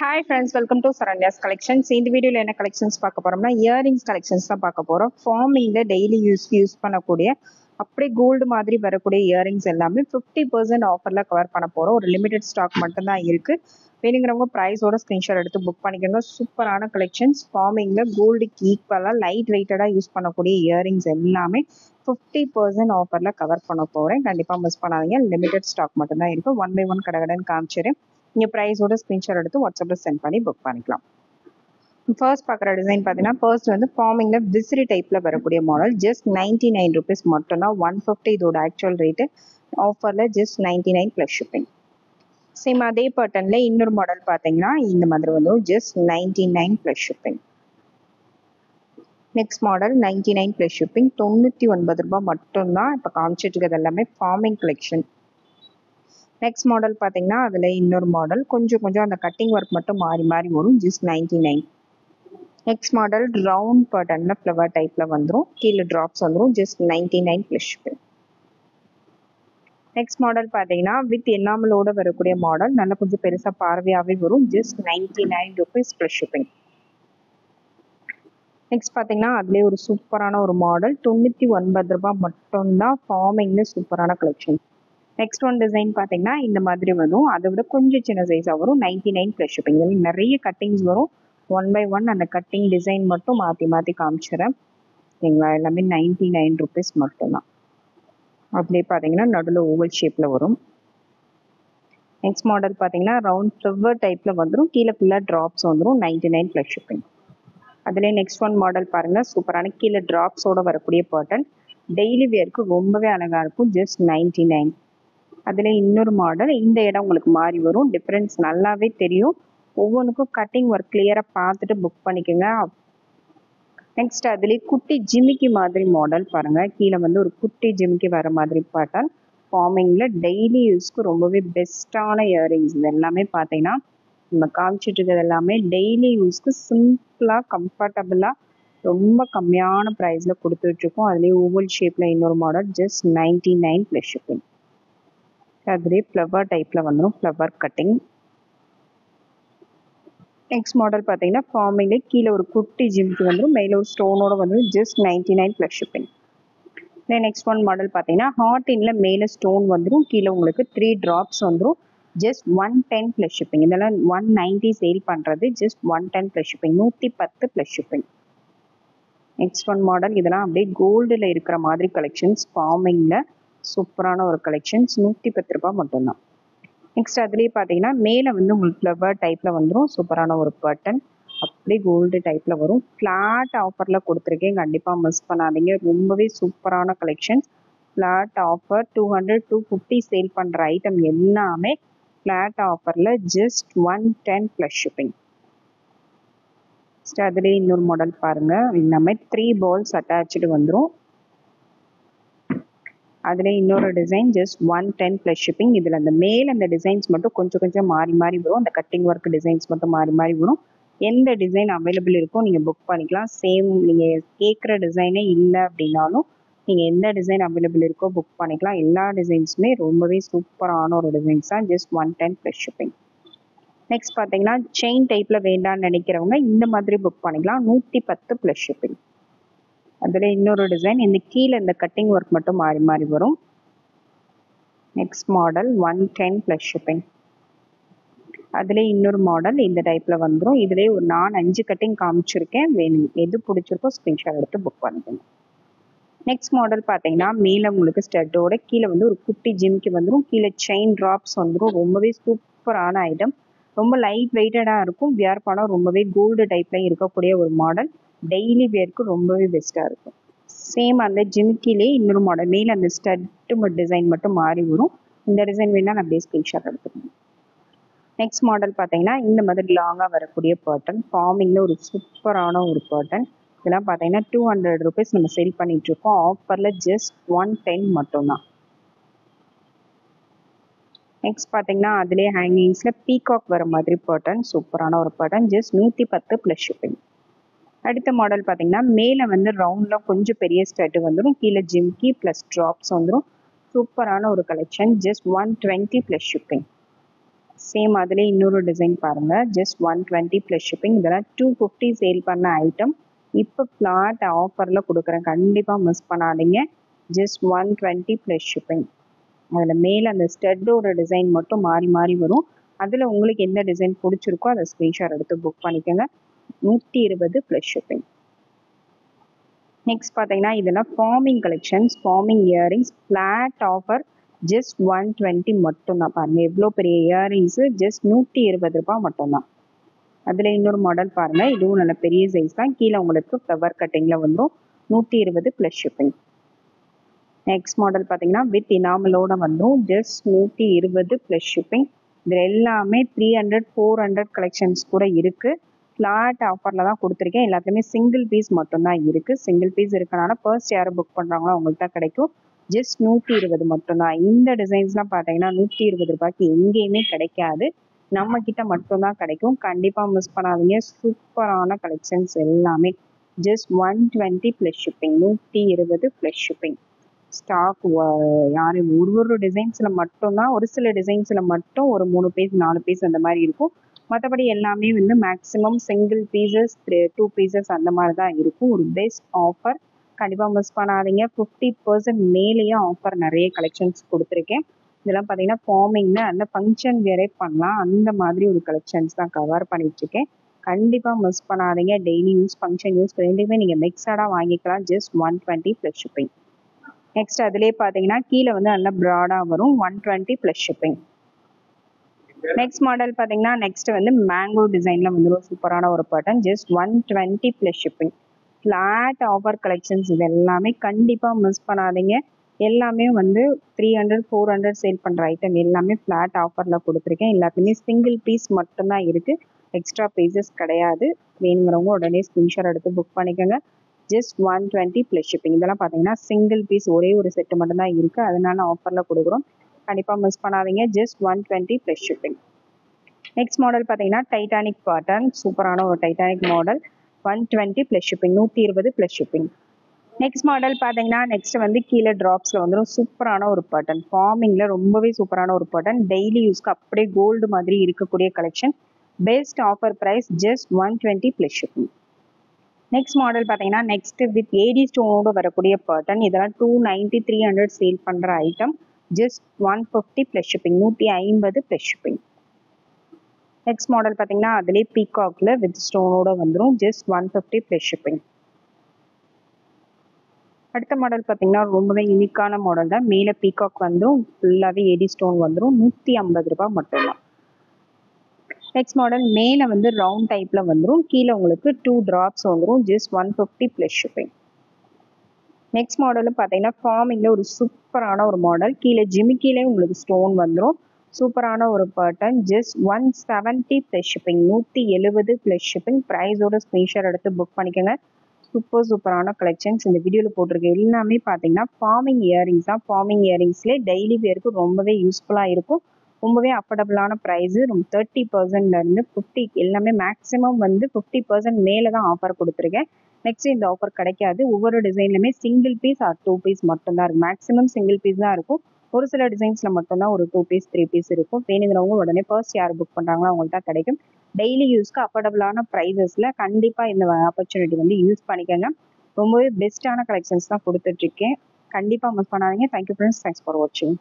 Hi friends, welcome to Saranya's Collections. இந்த வீடியோல என்ன கலெக்ஷன்ஸ் பார்க்க போறோம்னா இயரிங்ஸ் கலெக்ஷன்ஸ் தான் பார்க்க போறோம். ஃபார்மிங்ல டெய்லி யூஸ் பண்ணக்கூடிய அப்படியே கோல்டு மாதிரி வரக்கூடிய இயரிங்ஸ் எல்லாமே 50% ஆஃபர்ல கவர் பண்ண போறோம். ஒரு லிமிடெட் ஸ்டாக் மட்டும் தான் இருக்கு. வேணுங்கிறவங்க பிரைஸோட ஸ்கிரீன்ஷாட் எடுத்து புக் பண்ணிக்கோங்க. சூப்பரான கலெக்ஷன்ஸ். ஃபார்மிங்ல கோல்டுக்கு ஈக்குவலா லைட் வெயிட்டடா யூஸ் பண்ணக்கூடிய இயரிங்ஸ் எல்லாமே 50% ஆஃபர்ல கவர் பண்ண போறேன். கண்டிப்பா மிஸ் பண்ணாதீங்க. லிமிடெட் ஸ்டாக் மட்டும் தான் இருக்கு. ஒன் பை ஒன் கடகடன்னு காமிச்சிடுறேன். நீங்கள் ப்ரைஸோட ஸ்க்ரீன்ஷாட் எடுத்து வாட்ஸ்அப்பில் சென்ட் பண்ணி புக் பண்ணிக்கலாம். ஃபர்ஸ்ட் பார்க்குற டிசைன் பார்த்தீங்கன்னா ஃபர்ஸ்ட் வந்து ஃபார்மிங்கில் விசிறி டைப்பில் வரக்கூடிய மாடல் ஜஸ்ட் 99 rupees மட்டும்தான். 150 இதோட ஆக்சுவல் ரேட்டு. ஆஃபரில் ஜஸ்ட் 99 ப்ளஸ் ஷிப்பிங். சேம் அதே பேட்டர்னில் இன்னொரு மாடல் பார்த்தீங்கன்னா இந்த மாதிரி வந்து just 99 plus shipping. Next model 99 plus shipping. 99 ரூபாய் மட்டும்தான். இப்போ காமிச்சிட்டு இருக்கிறது எல்லாமே ஃபார்மிங் கலெக்ஷன். நெக்ஸ்ட் மாடல் பார்த்தீங்கன்னா அதில் இன்னொரு மாடல் கொஞ்சம் அந்த கட்டிங் ஒர்க் மட்டும் மாறி மாறி வரும். ஜஸ்ட் 99. நெக்ஸ்ட் மாடல் ரவுண்ட் பேட்டர்னில் ஃப்ளவர் டைப்பில் வந்துடும். கீழே ட்ராப்ஸ் வந்துடும். Just 99 plus shipping. Next model பார்த்தீங்கன்னா வித் என்னாமலோட வரக்கூடிய மாடல் நல்லா கொஞ்சம் பெருசாக பார்வையாகவே வரும். Just 99 rupees plus shipping. Next பார்த்தீங்கன்னா அதுலேயே ஒரு சூப்பரான ஒரு மாடல் 99 ரூபாய் மட்டும்தான். ஃபார்மிங்கில் சூப்பரான கலெக்ஷன். நெக்ஸ்ட் ஒன் டிசைன் பார்த்தீங்கன்னா இந்த மாதிரி வரும். அதை விட கொஞ்சம் சின்ன சைஸாக வரும். 99 ப்ளஸ் ஷிப்பிங். நிறைய கட்டிங்ஸ் வரும். ஒன் பை ஒன் அந்த கட்டிங் டிசைன் மட்டும் மாற்றி காமிச்சிடறேன். ஓகேங்களா? எல்லாமே 99 rupees மட்டும்தான். அப்படியே பார்த்தீங்கன்னா நடுவில் ஓவல் ஷேப்பில் வரும். நெக்ஸ்ட் மாடல் பார்த்தீங்கன்னா ரவுண்ட் ஃப்ளவர் டைப்பில் வந்துடும். கீழே ஃபுல்லாக ட்ராப்ஸ் வந்துடும். 99 ப்ளஸ் ஷிப்பிங். அதுலேயே நெக்ஸ்ட் ஒன் மாடல் பாருங்கள். சூப்பரான கீழே ட்ராப்ஸோடு வரக்கூடிய பேட்டர்ன். டெய்லி வேருக்கு ரொம்பவே அழகாக இருக்கும். ஜஸ்ட் 99. அதில் இன்னொரு மாடல். இந்த இடம் உங்களுக்கு மாறி வரும். டிஃப்ரென்ஸ் நல்லாவே தெரியும். ஒவ்வொன்றுக்கும் கட்டிங் ஒர்க் கிளியராக பார்த்துட்டு புக் பண்ணிக்கோங்க. நெக்ஸ்ட் அதுலேயே குட்டி ஜிமிக்கி மாதிரி மாடல் பாருங்கள். கீழே வந்து ஒரு குட்டி ஜிமிக்கி வர மாதிரி பேட்டர்ன். ஃபார்மிங்கில் டெய்லி யூஸ்க்கு ரொம்பவே பெஸ்ட்டான இயரிங்ஸ். இது எல்லாமே பார்த்தீங்கன்னா நம்ம காமிச்சிட்டு இருக்கிறது எல்லாமே டெய்லி யூஸ்க்கு சிம்பிளாக கம்ஃபர்டபுளாக ரொம்ப கம்மியான ப்ரைஸில் கொடுத்துட்ருக்கோம். அதுலேயே ஓவல் ஷேப்பில் இன்னொரு மாடல் ஜஸ்ட் 99 ப்ளஸ் ஷிப்பிங். அதுலேயே ஃப்ளவர் டைப்பில் வந்துடும். Flower cutting. நெக்ஸ்ட் மாடல் பார்த்தீங்கன்னா ஃபார்மிங்லேயே கீழே ஒரு குட்டி ஜிம்க்கு வந்துடும். மேலே ஒரு ஸ்டோனோட வந்துடும். Just 99 plus shipping. Next one model பார்த்தீங்கன்னா ஹார்டின்ல மேலே ஸ்டோன் வந்துடும். கீழே உங்களுக்கு 3 ட்ராப்ஸ் வந்துடும். Just 110 plus shipping. இதெல்லாம் 190 சேல் பண்ணுறது. Just 110 plus shipping. 110 plus shipping. Next one model இதெல்லாம் அப்படியே கோல்டில் இருக்கிற மாதிரி கலெக்ஷன்ஸ். ஃபார்மிங்கில் சூப்பரான ஒரு கலெக்ஷன்ஸ். 110 ரூபாய் மட்டும்தான். நெக்ஸ்ட் அதுலேயே பார்த்தீங்கன்னா மேலே வந்து உங்களுக்கு ஃப்ளவர் டைப்பில் வந்துடும். சூப்பரான ஒரு பேட்டர்ன். அப்படியே கோல்டு டைப்பில் வரும். ஃப்ளாட் ஆஃபரில் கொடுத்துருக்கேன். கண்டிப்பாக மிஸ் பண்ணாதீங்க. ரொம்பவே சூப்பரான கலெக்ஷன்ஸ். ஃப்ளாட் ஆஃபர் 200 250 சேல் பண்ணுற ஐட்டம் எல்லாமே ஃப்ளாட் ஆஃபரில் ஜஸ்ட் 110 ப்ளஸ் ஷிப்பிங். நெக்ஸ்ட் அதுலேயே இன்னொரு மாடல் பாருங்கள். எல்லாமே 3 balls அட்டாச்சு வந்துடும். அதில் இன்னொரு டிசைன் ஜஸ்ட் 110 ப்ளஸ் ஷிப்பிங். இதில் அந்த மேல் அந்த டிசைன்ஸ் மட்டும் கொஞ்சம் மாறி வரும். அந்த கட்டிங் ஒர்க் டிசைன்ஸ் மட்டும் மாறி வரும். எந்த டிசைன் அவைலபிள் இருக்கோ நீங்கள் புக் பண்ணிக்கலாம். சேம் நீங்கள் கேட்குற டிசைனே இல்லை அப்படின்னாலும் நீங்கள் எந்த டிசைன் அவைலபிள் இருக்கோ புக் பண்ணிக்கலாம். எல்லா டிசைன்ஸுமே ரொம்பவே சூப்பரான ஒரு டிசைன்ஸ் தான். Just 110 plus shipping. நெக்ஸ்ட் பார்த்தீங்கன்னா செயின் டைப்பில் வேண்டான்னு நினைக்கிறவங்க இந்த மாதிரி புக் பண்ணிக்கலாம். 110 ப்ளஸ் ஷிப்பிங். அதில் இன்னொரு டிசைன். இந்த கீழே இந்த கட்டிங் ஒர்க் மட்டும் மாறி வரும். Next model 110 plus shipping. அதில் இன்னொரு மாடல் இந்த டைப்பில் வந்துடும். இதிலே ஒரு 4-5 கட்டிங் காமிச்சிருக்கேன். வேணும் எது பிடிச்சிருக்கோ ஸ்க்ரீன்ஷாட் எடுத்து புக் பண்ணிக்கணும். நெக்ஸ்ட் மாடல் பார்த்தீங்கன்னா மேலே உங்களுக்கு ஸ்டட்டோட கீழே வந்து ஒரு குட்டி ஜிம்க்கு வந்துடும். கீழே செயின் ட்ராப்ஸ் வந்துடும். ரொம்பவே சூப்பரான ஐட்டம். ரொம்ப லைட் வெயிட்டடாக இருக்கும். வியர் பண்ணால் ரொம்பவே கோல்டு டைப்பில் இருக்கக்கூடிய ஒரு மாடல். டெய்லி வேருக்கு ரொம்பவே பெஸ்ட்டாக இருக்கும். சேம் அந்த ஜிமிக்கிலே இன்னொரு மாடல். மேலே அந்த ஸ்டட்டு டிசைன் மட்டும் மாறி வரும். இந்த டிசைன் வேணால் நான் அப்படியே ஸ்க்ரீன்ஷாட் எடுத்துக்கணும். நெக்ஸ்ட் மாடல் பார்த்தீங்கன்னா இந்த மாதிரி லாங்காக வரக்கூடிய பேட்டர்ன். ஃபார்மிங்கில் ஒரு சூப்பரான ஒரு பேட்டர்ன். இதெல்லாம் பார்த்தீங்கன்னா 200 rupees நம்ம சேல் பண்ணிகிட்ருக்கோம். ஆஃபரில் ஜஸ்ட் 110 மட்டும்தான். நெக்ஸ்ட் பார்த்தீங்கன்னா அதிலே ஹேங்கிங்ஸில் பீகாக் வர மாதிரி பேட்டர்ன். சூப்பரான ஒரு பேட்டர்ன். Just 110 plus shipping. அடுத்த மாடல் பார்த்தீங்கன்னா மேலே வந்து ரவுண்டில் கொஞ்சம் பெரிய ஸ்டட்டு வந்துடும். கீழே ஜிம்கி ப்ளஸ் ட்ராப்ஸ் வந்துடும். சூப்பரான ஒரு collection. Just 120 plus shipping. Same அதுலேயே இன்னொரு டிசைன் பாருங்கள், ஜஸ்ட் 120 ப்ளஸ் ஷிப்பிங். இதெல்லாம் 250 சேல் பண்ண ஐட்டம். இப்போ ஃப்ளாட் ஆஃபரில் கொடுக்குறேன், கண்டிப்பாக மிஸ் பண்ணாதீங்க. Just 120 plus shipping. அதில் மேலே அந்த ஸ்டட்டோட டிசைன் மட்டும் மாறி மாறி வரும். அதில் உங்களுக்கு எந்த டிசைன் பிடிச்சிருக்கோ அதை ஸ்க்ரீன்ஷாட் எடுத்து புக் பண்ணிக்கோங்க. 120 ப்ளஸ் ஷிப்பிங். நெக்ஸ்ட் பார்த்தீங்கன்னா இதெல்லாம் forming collections, forming earrings, flat offer, just 120 மட்டும்தான். பாருங்கள் எவ்வளோ பெரிய இயரிங்ஸு, ஜஸ்ட் 120 ரூபாய் மட்டும்தான். அதில் இன்னொரு மாடல் பாருங்கள், இதுவும் நல்ல பெரிய சைஸ் தான். கீழே உங்களுக்கு ஃப்ளவர் கட்டிங்கில் வந்துடும். 120 ப்ளஸ் ஷிப்பிங். நெக்ஸ்ட் மாடல் பார்த்தீங்கன்னா வித் இனாமலோட வந்துடும். Just 120 plus shipping. இதில் எல்லாமே 300 400 கலெக்ஷன்ஸ் கூட இருக்குது. ஃப்ளாட் ஆஃபரில் தான் கொடுத்துருக்கேன். எல்லாத்துலேயுமே சிங்கிள் பீஸ் மட்டும்தான் இருக்குது. சிங்கிள் பீஸ் இருக்கனால ஃபர்ஸ்ட் யார் புக் பண்ணுறாங்களோ அவங்களுக்கு தான் கிடைக்கும். ஜஸ்ட் 120 மட்டும்தான். இந்த டிசைன்ஸ்லாம் பார்த்தீங்கன்னா 120 ரூபாய்க்கு எங்கேயுமே கிடைக்காது, நம்ம கிட்ட மட்டும்தான் கிடைக்கும். கண்டிப்பாக மிஸ் பண்ணாதீங்க. சூப்பரான கலெக்ஷன்ஸ் எல்லாமே. Just 120 plus shipping. 120 plus shipping. Stock யாரும் ஒரு டிசைன்ஸில் மட்டும்தான், ஒரு சில டிசைன்ஸில் மட்டும் ஒரு 3 பீஸ் 4 பீஸ் அந்த மாதிரி இருக்கும். மற்றபடி எல்லாமே வந்து மேக்ஸிமம் சிங்கிள் பீசஸ் 2 பீசஸ் அந்த மாதிரி தான் இருக்கும். ஒரு பெஸ்ட் ஆஃபர், கண்டிப்பாக மிஸ் பண்ணாதீங்க. 50% மேலேயே ஆஃபர் நிறைய கலெக்ஷன்ஸ் கொடுத்துருக்கேன். இதெல்லாம் பார்த்தீங்கன்னா ஃபார்மிங்கில் அந்த ஃபங்க்ஷன் வேறே பண்ணலாம், அந்த மாதிரி ஒரு கலெக்ஷன்ஸ் தான் கவர் பண்ணிட்டுருக்கேன். கண்டிப்பாக மிஸ் பண்ணாதீங்க. டெய்லி யூஸ், ஃபங்க்ஷன் யூஸ் ரெண்டுமே நீங்கள் மிக்சடாக வாங்கிக்கலாம். Just 120 plus shipping. நெக்ஸ்ட் அதிலே பார்த்தீங்கன்னா கீழே வந்து நல்லா ப்ராடாக வரும். 120 ப்ளஸ் ஷிப்பிங். நெக்ஸ்ட் மாடல் பார்த்தீங்கன்னா நெக்ஸ்ட் வந்து மேங்கோ டிசைனில் வந்துடும். சூப்பரான ஒரு pattern. Just 120 plus shipping. Flat offer collections இது எல்லாமே கண்டிப்பாக மிஸ் பண்ணாதீங்க. எல்லாமே வந்து 300 400 சேல் பண்ணுற ஐட்டம் எல்லாமே ஃப்ளாட் ஆஃபரில் கொடுத்துருக்கேன். எல்லாத்துலேயுமே சிங்கிள் பீஸ் மட்டும்தான் இருக்குது, எக்ஸ்ட்ரா பீசஸ் கிடையாது. வேணுங்கிறவங்க உடனே ஸ்க்ரீன்ஷாட் எடுத்து புக் பண்ணிக்கோங்க. Just 120 plus shipping. இதெல்லாம் பார்த்தீங்கன்னா சிங்கிள் பீஸ் ஒரே ஒரு செட்டு மட்டும்தான் இருக்குது, அதனால ஆஃபரில் கொடுக்குறோம். கண்டிப்பாக மிஸ் பண்ணாதீங்க. Just 120 plus shipping. Next model பார்த்தீங்கன்னா டைட்டானிக் பேட்டர்ன், சூப்பரான ஒரு Titanic model. 120 plus shipping. 120 plus shipping. Next model பார்த்தீங்கன்னா நெக்ஸ்ட் வந்து கீழே ட்ராப்ஸில் வந்துடும். சூப்பரான ஒரு பேட்டர்ன், ஃபார்மிங்கில் ரொம்பவே சூப்பரான ஒரு பேட்டர்ன். டெய்லி யூஸ்க்கு அப்படியே கோல்டு மாதிரி இருக்கக்கூடிய collection. Best offer price. Just 120 plus shipping. Next model பார்த்தீங்கன்னா நெக்ஸ்ட் வித் ஏடி ஸ்டோனோடு வரக்கூடிய பேட்டர்ன். இதெல்லாம் 290 300 சேல் பண்ணுற item. Just 150 plus shipping. 150 plus shipping. Next model பார்த்தீங்கன்னா அதிலே பீகாக்ல வித் ஸ்டோனோட வந்துடும். Just 150 plus shipping. அடுத்த மாடல் பார்த்தீங்கன்னா ரொம்பவே யூனிக்கான மாடல் தான். மேலே பீகாக் வந்துடும், ஃபுல்லாகவே ஏடி ஸ்டோன் வந்துடும். 150 ரூபாய் மட்டும்தான். நெக்ஸ்ட் மாடல் மேலே வந்து ரவுண்ட் டைப்பில் வந்துடும், கீழே உங்களுக்கு 2 ட்ராப்ஸ் வந்துடும். Just 150 plus shipping. நெக்ஸ்ட் மாடலும் பார்த்தீங்கன்னா ஃபார்மிங்கில் ஒரு சூப்பரான ஒரு மாடல். கீழே ஜிமிக்கிலே உங்களுக்கு ஸ்டோன் வந்துடும். சூப்பரான ஒரு pattern. Just 170 plus shipping. 170 plus shipping. ப்ரைஸோட ஸ்க்ரீன்ஷாட் எடுத்து புக் பண்ணிக்கோங்க. சூப்பரான கலெக்ஷன்ஸ் இந்த வீடியோவில் போட்டிருக்க எல்லாமே பார்த்தீங்கன்னா ஃபார்மிங் இயரிங்ஸ் தான். ஃபார்மிங் இயரிங்ஸ்லேயே டெய்லி வேருக்கு ரொம்பவே யூஸ்ஃபுல்லாக இருக்கும். ரொம்பவே அஃபோர்டபுளான ப்ரைஸு. 30%லேருந்து 50 எல்லாமே மேக்ஸிமம் வந்து 50% மேலே தான் ஆஃபர் கொடுத்துருக்கேன். நெக்ஸ்ட் இந்த ஆஃபர் கிடைக்காது. ஒவ்வொரு டிசைன்லையுமே சிங்கிள் பீஸ் ஆர் 2 பீஸ் மட்டும்தான் இருக்கும். மேக்ஸிமம் சிங்கிள் பீஸ் தான் இருக்கும். ஒரு சில டிசைன்ஸில் மட்டும்தான் ஒரு 2 பீஸ் 3 பீஸ் இருக்கும். வேணுங்கிறவங்க உடனே ஃபர்ஸ்ட் யார் புக் பண்ணுறாங்களோ அவங்களுக்கு தான் கிடைக்கும். டெய்லி யூஸ்க்கு அஃபோர்டபுளான ப்ரைஸஸில் கண்டிப்பாக இந்த ஆப்பர்ச்சுனிட்டி வந்து யூஸ் பண்ணிக்கோங்க. ரொம்பவே பெஸ்ட்டான கலெக்ஷன்ஸ் தான் கொடுத்துட்ருக்கேன். கண்டிப்பாக மிஸ் பண்ணாதீங்க. Thank you friends. தேங்க்ஸ் ஃபார் வாட்சிங்.